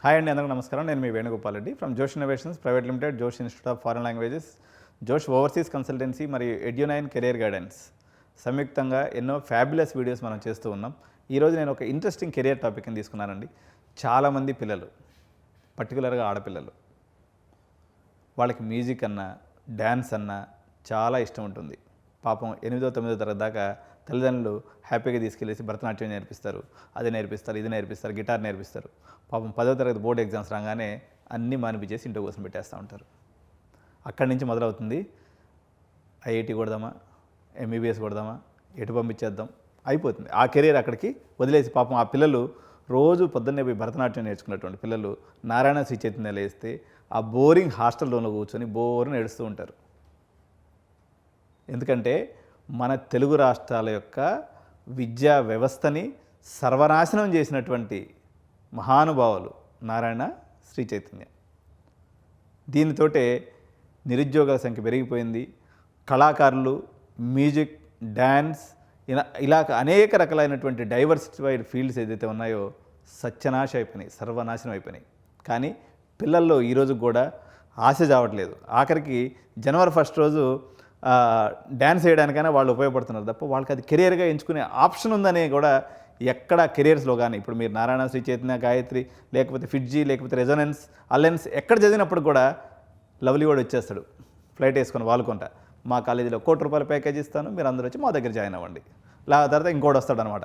Hi అండి, అందరికీ నమస్కారం. నేను మీ వేణుగోపాల్ రెడ్డి ఫ్రమ్ జోష్ ఇన్నోవేషన్స్ ప్రైవేట్ లిమిటెడ్, జోష్ ఇన్స్టిట్యూట్ ఆఫ్ ఫారెన్ లాంగ్వేజెస్, జోష్ ఓవర్సీస్ కన్సల్టెన్సీ మరియు ఎడ్యునైన్ కెరియర్ గైడెన్స్ సంయుక్తంగా ఎన్నో ఫ్యాబులస్ వీడియోస్ మనం చేస్తూ ఉన్నాం. ఈరోజు నేను ఒక ఇంట్రెస్టింగ్ కెరియర్ టాపిక్ని తీసుకున్నానండి. చాలామంది పిల్లలు, పర్టికులర్గా ఆడపిల్లలు, వాళ్ళకి మ్యూజిక్ అన్నా డ్యాన్స్ అన్నా చాలా ఇష్టం ఉంటుంది. పాపం 8వ 9వ తరగతి దాకా తల్లిదండ్రులు హ్యాపీగా తీసుకెళ్ళేసి భరతనాట్యం నేర్పిస్తారు, అది నేర్పిస్తారు, ఇది నేర్పిస్తారు, గిటార్ నేర్పిస్తారు. పాపం 10వ తరగతి బోర్డు ఎగ్జామ్స్ రాగానే అన్నీ మానిపించేసి ఇంట్లో కోసం పెట్టేస్తూ ఉంటారు. అక్కడి నుంచి మొదలవుతుంది ఐఐటి కొడదామా, ఎంబీబీఎస్ కొడదామా, ఎటు పంపించేద్దాం, అయిపోతుంది. ఆ కెరీర్ అక్కడికి వదిలేసి పాపం ఆ పిల్లలు రోజు పొద్దున్నే పోయి భరతనాట్యం నేర్చుకున్నటువంటి పిల్లలు నారాయణ శ్రీ చైతన్యాలు వేస్తే ఆ బోరింగ్ హాస్టల్లోనే కూర్చొని బోర్ని ఏడుస్తూ ఉంటారు. ఎందుకంటే మన తెలుగు రాష్ట్రాల యొక్క విద్యా వ్యవస్థని సర్వనాశనం చేసినటువంటి మహానుభావులు నారాయణ శ్రీ చైతన్య. దీనితోటే నిరుద్యోగాల సంఖ్య పెరిగిపోయింది. కళాకారులు, మ్యూజిక్, డ్యాన్స్ ఇలా అనేక రకాలైనటువంటి డైవర్సిఫైడ్ ఫీల్డ్స్ ఏదైతే ఉన్నాయో సత్యనాశ అయిపోయినాయి, సర్వనాశనం అయిపోయినాయి. కానీ పిల్లల్లో ఈరోజు కూడా ఆశ చావట్లేదు. ఆఖరికి జనవరి 1 రోజు డ్యాన్స్ వేయడానికైనా వాళ్ళు ఉపయోగపడుతున్నారు తప్ప వాళ్ళకి అది కెరియర్గా ఎంచుకునే ఆప్షన్ ఉందనే కూడా ఎక్కడ కెరియర్స్లో కానీ ఇప్పుడు మీరు నారాయణ శ్రీ చైతన్య, గాయత్రి, లేకపోతే ఫిడ్జీ, లేకపోతే రెజొనెన్స్, అలెన్స్ ఎక్కడ చదివినప్పుడు కూడా లవ్లీ వాడు వచ్చేస్తాడు ఫ్లైట్ వేసుకొని వాలుకుంటా, మా కాలేజీలో ₹1,00,00,000 ప్యాకేజ్ ఇస్తాను, మీరు అందరూ వచ్చి మా దగ్గర జాయిన్ అవ్వండి. తర్వాత ఇంకోటి వస్తాడు అనమాట.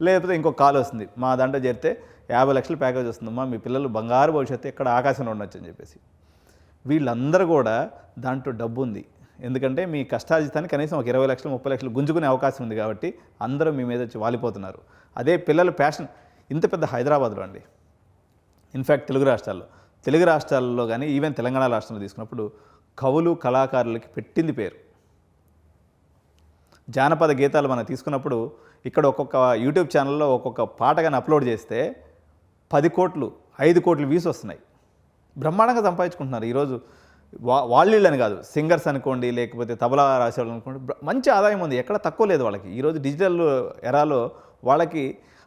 లేకపోతే ఇంకో కాల్ వస్తుంది, మా దాంట్లో చేరితే 50 లక్షల ప్యాకేజ్ వస్తుందమ్మా, మీ పిల్లలు బంగారు భవిష్యత్తు ఎక్కడ ఆకాశంలో ఉండొచ్చు అని చెప్పేసి. వీళ్ళందరూ కూడా దాంట్లో డబ్బు ఉంది. ఎందుకంటే మీ కష్టార్జితాన్ని కనీసం ఒక 20 లక్షలు 30 లక్షలు గుంజుకునే అవకాశం ఉంది కాబట్టి అందరూ మీ మీద వచ్చి వాలిపోతున్నారు. అదే పిల్లలు ప్యాషన్ ఇంత పెద్ద హైదరాబాద్లో అండి, ఇన్ఫ్యాక్ట్ తెలుగు రాష్ట్రాల్లో కానీ ఈవెన్ తెలంగాణ రాష్ట్రంలో తీసుకున్నప్పుడు కవులు, కళాకారులకి పెట్టింది పేరు. జానపద గీతాలు మనం తీసుకున్నప్పుడు ఇక్కడ ఒక్కొక్క యూట్యూబ్ ఛానల్లో ఒక్కొక్క పాట కానీ అప్లోడ్ చేస్తే 10 కోట్లు 5 కోట్ల వ్యూస్ వస్తున్నాయి. బ్రహ్మాండంగా సంపాదించుకుంటున్నారు. ఈరోజు వాళ్ళని కాదు, సింగర్స్ అనుకోండి, లేకపోతే తబలా రాసేవాళ్ళు అనుకోండి, మంచి ఆదాయం ఉంది, ఎక్కడ తక్కువ లేదు వాళ్ళకి. ఈరోజు డిజిటల్ ఎరాలో వాళ్ళకి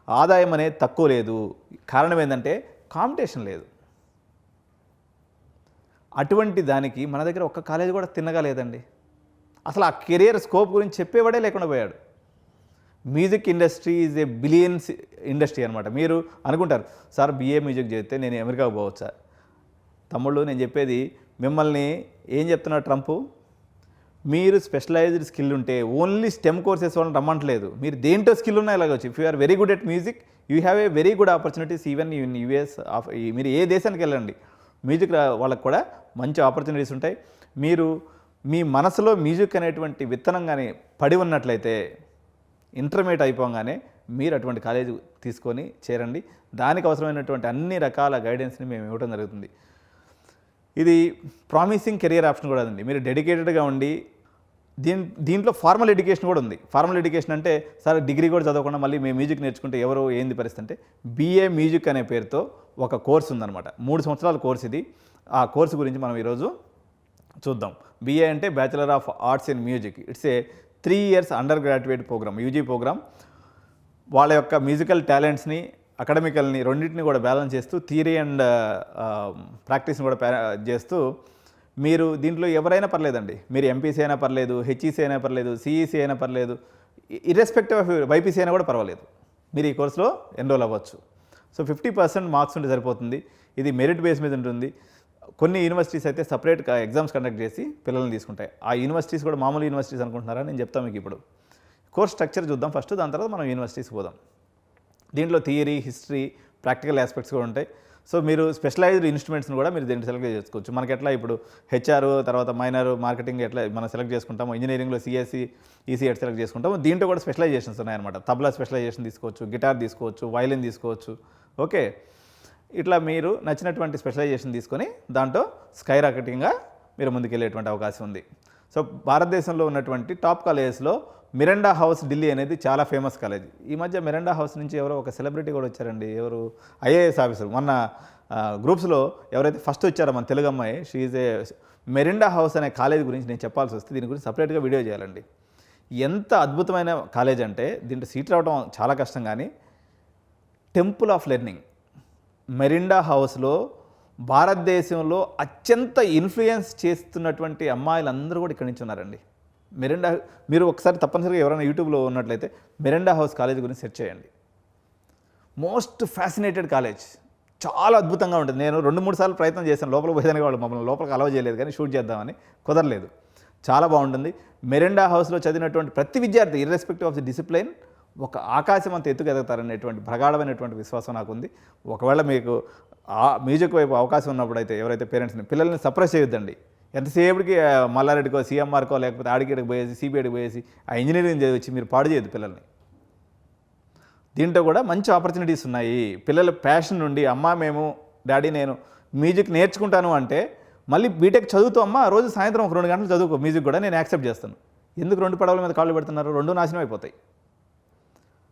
ఆదాయం అనేది తక్కువ లేదు. కారణం ఏంటంటే కాంపిటీషన్ లేదు. అటువంటి దానికి మన దగ్గర ఒక్క కాలేజీ కూడా తిన్నగా లేదండి. అసలు ఆ కెరియర్ స్కోప్ గురించి చెప్పేవాడే లేకుండా పోయాడు. Music industry is a billions industry అనమాట. మీరు అనుకుంటారు, సార్ BA మ్యూజిక్ చేస్తే నేను అమెరికాకు పోవచ్చా? తమ్ముళ్ళు, నేను చెప్పేది మిమ్మల్ని ఏం చెప్తున్నారు ట్రంప్, మీరు స్పెషలైజ్డ్ స్కిల్ ఉంటే ఓన్లీ స్టెమ్ కోర్సెస్ వాళ్ళని రమ్మంటలేదు, మీరు దేంట్లో స్కిల్ ఉన్నా ఇలాగొచ్చు. If you are very good at music you have a very good opportunities even in US. మీరు ఏ దేశానికి వెళ్ళండి, మ్యూజిక్ వాళ్ళకు కూడా మంచి ఆపర్చునిటీస్ ఉంటాయి. మీరు మీ మనసులో మ్యూజిక్ అనేటువంటి విత్తనం కానీ పడి ఉన్నట్లయితే ఇంటర్మీడియట్ అయిపోగానే మీరు అటువంటి కాలేజీ తీసుకొని చేరండి. దానికి అవసరమైనటువంటి అన్ని రకాల గైడెన్స్ని మేము ఇవ్వడం జరుగుతుంది. ఇది ప్రామిసింగ్ కెరియర్ ఆప్షన్ కూడా ఉంది. మీరు డెడికేటెడ్గా ఉండి దీంట్లో ఫార్మల్ ఎడ్యుకేషన్ కూడా ఉంది. ఫార్మల్ ఎడ్యుకేషన్ అంటే సార్ డిగ్రీ కూడా చదవకుండా మళ్ళీ మేము మ్యూజిక్ నేర్చుకుంటే ఎవరు ఏంది పరిస్థితి అంటే, BA మ్యూజిక్ అనే పేరుతో ఒక కోర్సు ఉందన్నమాట. 3 సంవత్సరాల కోర్సు ఇది. ఆ కోర్సు గురించి మనం ఈరోజు చూద్దాం. BA అంటే bachelor of arts in music. It's a 3 years undergraduate programme, UG programme. వాళ్ళ యొక్క మ్యూజికల్ టాలెంట్స్ని, అకాడమికల్ని రెండింటిని కూడా బ్యాలెన్స్ చేస్తూ థియరీ అండ్ ప్రాక్టీస్ని కూడా చేస్తూ మీరు దీంట్లో ఎవరైనా పర్లేదండి. మీరు MPC అయినా పర్లేదు, HEC అయినా పర్లేదు, CEC అయినా పర్లేదు, ఇర్రెస్పెక్టివ్ ఆఫ్ BPC అయినా కూడా పర్వాలేదు, మీరు ఈ కోర్సులో ఎన్రోల్ అవ్వచ్చు. సో 50% మార్క్స్ ఉంటే సరిపోతుంది. ఇది మెరిట్ బేస్ మీద ఉంటుంది. కొన్ని యూనివర్సిటీస్ అయితే సపరేట్గా ఎగ్జామ్స్ కండక్ట్ చేసి పిల్లల్ని తీసుకుంటాయి. ఆ యూనివర్సిటీస్ కూడా మామూలు యూనివర్సిటీస్ అనుకుంటున్నారా? నేను చెప్తాను మీకు ఇప్పుడు. కోర్స్ స్ట్రక్చర్ చూద్దాం ఫస్ట్, దాని తర్వాత మనం యూనివర్సిటీస్ పోదాం. దీంట్లో థియరీ, హిస్టరీ, ప్రాక్టికల్ ఆస్పెక్ట్స్ కూడా ఉంటాయి. సో మీరు స్పెషలైజ్డ్ ఇన్స్ట్రుమెంట్స్ని కూడా మీరు దీంట్లో సెలెక్ట్ చేసుకోవచ్చు. మనకి ఎట్లా ఇప్పుడు HR, తర్వాత మైనర్, మార్కెటింగ్ ఎట్లా మనం సెలెక్ట్ చేసుకుంటాము, ఇంజనీరింగ్లో CSE, ECE సెలెక్ట్ చేసుకుంటాము. దీంట్లో కూడా స్పెషలైజేషన్స్ ఉన్నాయన్నమాట. తబలా స్పెషలైజేషన్ తీసుకోవచ్చు, గిటార్ తీసుకోవచ్చు, వైలిన్ తీసుకోవచ్చు. ఓకే, ఇట్లా మీరు నచ్చినటువంటి స్పెషలైజేషన్ తీసుకొని దాంట్లో స్కై రాకెటింగ్గా మీరు ముందుకెళ్ళేటువంటి అవకాశం ఉంది. సో భారతదేశంలో ఉన్నటువంటి టాప్ కాలేజెస్లో మిరాండా హౌస్ ఢిల్లీ అనేది చాలా ఫేమస్ కాలేజ్. ఈ మధ్య మిరాండా హౌస్ నుంచి ఎవరో ఒక సెలబ్రిటీ కూడా వచ్చారండి. ఎవరు? IAS officer. మొన్న గ్రూప్స్లో ఎవరైతే ఫస్ట్ వచ్చారో మన తెలుగు అమ్మాయి, she is a Miranda house అనే కాలేజ్ గురించి నేను చెప్పాల్సి వస్తే దీని గురించి సపరేట్గా వీడియో చేయాలండి. ఎంత అద్భుతమైన కాలేజ్ అంటే దీంట్లో సీట్ రావడం చాలా కష్టం, కానీ టెంపుల్ ఆఫ్ లెర్నింగ్, మెరిండా హౌస్లో భారతదేశంలో అత్యంత ఇన్ఫ్లుయెన్స్ చేస్తున్నటువంటి అమ్మాయిలందరూ కూడా ఇక్కడి నుంచి ఉన్నారండి. మెరిండా, మీరు ఒకసారి తప్పనిసరిగా ఎవరైనా యూట్యూబ్లో ఉన్నట్లయితే మెరిండా హౌస్ కాలేజ్ గురించి సెర్చ్ చేయండి. మోస్ట్ ఫ్యాసినేటెడ్ కాలేజ్, చాలా అద్భుతంగా ఉంటుంది. నేను 2-3 సార్లు ప్రయత్నం చేశాను లోపలికి పోయేదానికి, వాళ్ళు మమ్మల్ని లోపలికి అలౌ చేయలేదు, కానీ షూట్ చేద్దామని కుదరలేదు. చాలా బాగుంటుంది. మెరిండా హౌస్లో చదివినటువంటి ప్రతి విద్యార్థి ఇర్రెస్పెక్టివ్ ఆఫ్ ది డిసిప్లైన్ ఒక ఆకాశం అంత ఎత్తుకు ఎదుగుతారనేటువంటి ప్రగాఢమైనటువంటి విశ్వాసం నాకుంది. ఒకవేళ మీకు ఆ మ్యూజిక్ వైపు అవకాశం ఉన్నప్పుడైతే ఎవరైతే పేరెంట్స్ని, పిల్లల్ని సప్రెస్ చేయొద్దండి. ఎంతసేపటికి మల్లారెడ్డికో సీఎంఆర్కో లేకపోతే ఆడికేడికి పోయేసి సిబిఐడికి పోయేసి ఆ ఇంజనీరింగ్ చదివించి మీరు పాడు చేయొద్దు పిల్లల్ని. దీంట్లో కూడా మంచి ఆపర్చునిటీస్ ఉన్నాయి. పిల్లల ప్యాషన్ నుండి అమ్మ మేము డాడీ నేను మ్యూజిక్ నేర్చుకుంటాను అంటే మళ్ళీ బీటెక్ చదువుతూ అమ్మ రోజు సాయంత్రం ఒక 2 గంటలు చదువుకో మ్యూజిక్ కూడా నేను యాక్సెప్ట్ చేస్తాను. ఎందుకు 2 పడవల మీద కాళ్ళు పెడుతున్నారు? 2 నాశనం అయిపోతాయి.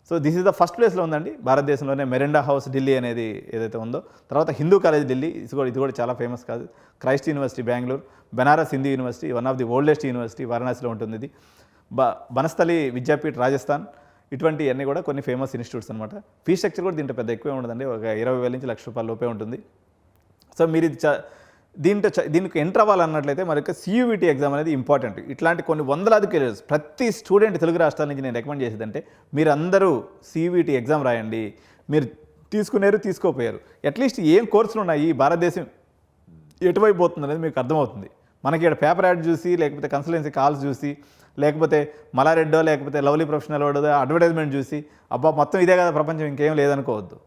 So this is the first ప్లేస్లో ఉందండి భారతదేశంలోనే మెరిండా హౌస్ ఢిల్లీ అనేది ఏదైతే ఉందో. తర్వాత హిందూ కాలేజ్ ఢిల్లీ, ఇది కూడా చాలా ఫేమస్ కాదు. Christ University Bengaluru, Banaras Hindu University, one of the oldest university వారణాసిలో ఉంటుంది ఇది. బనస్థలి విద్యాపీఠ్ రాజస్థాన్, ఇటువంటివన్నీ కూడా కొన్ని ఫేమస్ ఇన్స్టిట్యూట్స్ అనమాట. ఫీ స్ట్రక్చర్ కూడా దీంట్లో పెద్ద ఎక్కువే ఉండదండి, ఒక 20,000 నుంచి ₹1,00,000 లోపే ఉంటుంది. సో మీరు ఇది దీనికి ఎంటర్ అవ్వాలన్నట్లయితే మరి CUET ఎగ్జామ్ అనేది ఇంపార్టెంట్. ఇట్లాంటి కొన్ని వందలాది కెరీర్స్ ప్రతి స్టూడెంట్ తెలుగు రాష్ట్రాల నుంచి నేను రికమెండ్ చేసేదంటే మీరు అందరూ CUET ఎగ్జామ్ రాయండి. మీరు తీసుకోపోయారు, అట్లీస్ట్ ఏం కోర్సులు ఉన్నాయి, భారతదేశం ఎటువైపు పోతుంది అనేది మీకు అర్థమవుతుంది. మనకి ఇక్కడ పేపర్ యాడ్ చూసి, లేకపోతే కన్సల్టెన్సీ కాల్స్ చూసి, లేకపోతే మలారెడ్డో లేకపోతే లవ్లీ ప్రొఫెషనల్ వాడో అడ్వర్టైజ్మెంట్ చూసి అబ్బా మొత్తం ఇదే కదా ప్రపంచం ఇంకేం లేదనుకోవద్దు,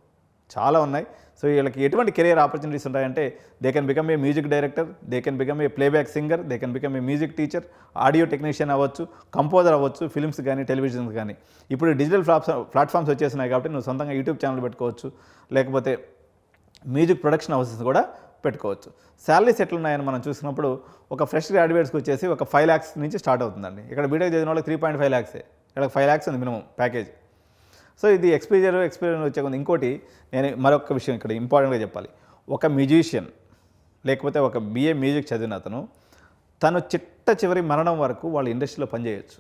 చాలా ఉన్నాయి. సో వీళ్ళకి ఎటువంటి కెరియర్ ఆపర్చునిటీస్ ఉంటాయంటే they can become a music director, they can become a playback singer, they can become a music teacher, audio technician అవ్వచ్చు, కంపోజర్ అవ్వచ్చు, ఫిల్మ్స్ కానీ టెలివిజన్స్ కానీ. ఇప్పుడు డిజిటల్ ప్లాట్ఫామ్స్ వచ్చేసినాయి కాబట్టి నువ్వు సొంతంగా యూట్యూబ్ ఛానల్ పెట్టుకోవచ్చు, లేకపోతే మ్యూజిక్ ప్రొడక్షన్ హౌసెస్ కూడా పెట్టుకోవచ్చు. శాలరీస్ ఎట్లున్నాయని మనం చూసినప్పుడు ఒక ఫ్రెష్ గ్రాడ్యుయేట్స్కి వచ్చేసి ఒక 5 lakhs నుంచి స్టార్ట్ అవుతుందండి. ఇక్కడ బీటెక్ చదివిన వాళ్ళకి 3.5 lakhs, ఇక్కడ 5 lakhs ఉంది మినిమం ప్యాకేజ్. సో ఇది ఎక్స్పీరియన్స్ వచ్చే కొంత. ఇంకోటి నేను మరొక విషయం ఇక్కడ ఇంపార్టెంట్గా చెప్పాలి. ఒక మ్యూజిషియన్ లేకపోతే ఒక BA మ్యూజిక్ చదివిన అతను తను చివరి మరణం వరకు వాళ్ళ ఇండస్ట్రీలో పనిచేయచ్చు.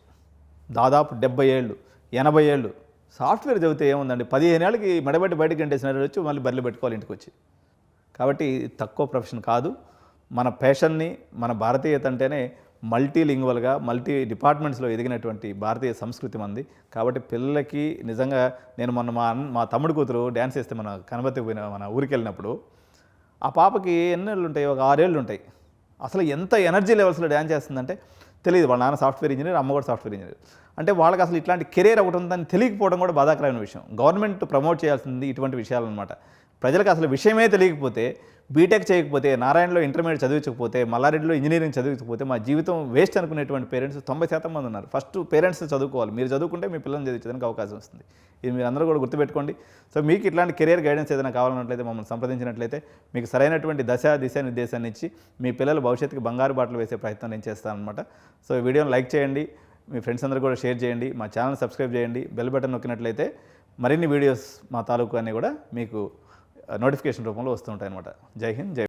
దాదాపు 70 ఏళ్ళు 80 ఏళ్ళు సాఫ్ట్వేర్ చదివితే ఏముందండి, 15 ఏళ్ళకి మెడబెట్టి బయటకు గంటేసిన వచ్చి మళ్ళీ బర్రెలు పెట్టుకోవాలి ఇంటికి వచ్చి. కాబట్టి తక్కువ ప్రొఫెషన్ కాదు. మన ప్యాషన్ని, మన భారతీయత అంటేనే మల్టీలింగ్వల్గా మల్టీ డిపార్ట్మెంట్స్లో ఎదిగినటువంటి భారతీయ సంస్కృతి మంది. కాబట్టి పిల్లలకి నిజంగా నేను మొన్న మా తమ్ముడు కూతురు డ్యాన్స్ చేస్తే మన ఊరికి వెళ్ళినప్పుడు ఆ పాపకి ఎన్నేళ్ళు ఉంటాయి, ఒక 6 ఏళ్ళు ఉంటాయి. అసలు ఎంత ఎనర్జీ లెవెల్స్లో డ్యాన్స్ చేస్తుందంటే తెలియదు. వాళ్ళ నాన్న సాఫ్ట్వేర్ ఇంజనీర్, అమ్మ కూడా సాఫ్ట్వేర్ ఇంజనీర్. అంటే వాళ్ళకి అసలు ఇట్లాంటి కెరీర్ ఒకటి ఉందని తెలియకపోవడం కూడా బాధాకరమైన విషయం. గవర్నమెంట్ ప్రమోట్ చేయాల్సింది ఇటువంటి విషయాలు అనమాట. ప్రజలకు అసలు విషయమే తెలియకపోతే, బీటెక్ చేయకపోతే, నారాయణలో ఇంటర్మీడియట్ చదివించకపోతే, మల్లారెడ్డిలో ఇంజనీరింగ్ చదివించకపోతే మా జీవితం వేస్ట్ అనుకునేటువంటి పేరెంట్స్ 90% మంది ఉన్నారు. ఫస్ట్ పేరెంట్స్ చదువుకోవాలి. మీరు చదువుకుంటే మీ పిల్లల్ని చదివించడానికి అవకాశం వస్తుంది. ఇది మీరు అందరూ కూడా గుర్తుపెట్టుకోండి. సో మీకు ఇట్లాంటి కెరియర్ గైడెన్స్ ఏదైనా కావాలన్నట్లయితే మమ్మల్ని సంప్రదించినట్లయితే మీకు సరైనటువంటి దిశా నిర్దేశాన్ని ఇచ్చి మీ పిల్లల భవిష్యత్తుకి బంగారు బాటలు వేసే ప్రయత్నం నేను చేస్తాను అనమాట. సో ఈ వీడియోని లైక్ చేయండి, మీ ఫ్రెండ్స్ అందరూ కూడా షేర్ చేయండి, మా ఛానల్ సబ్స్క్రైబ్ చేయండి, బెల్ బటన్ నొక్కినట్లయితే మరిన్ని వీడియోస్ మా తాలూకు అన్నీ కూడా మీకు నోటిఫికేషన్ రూపంలో వస్తుంటాయి అనమాట. జై హింద్, జై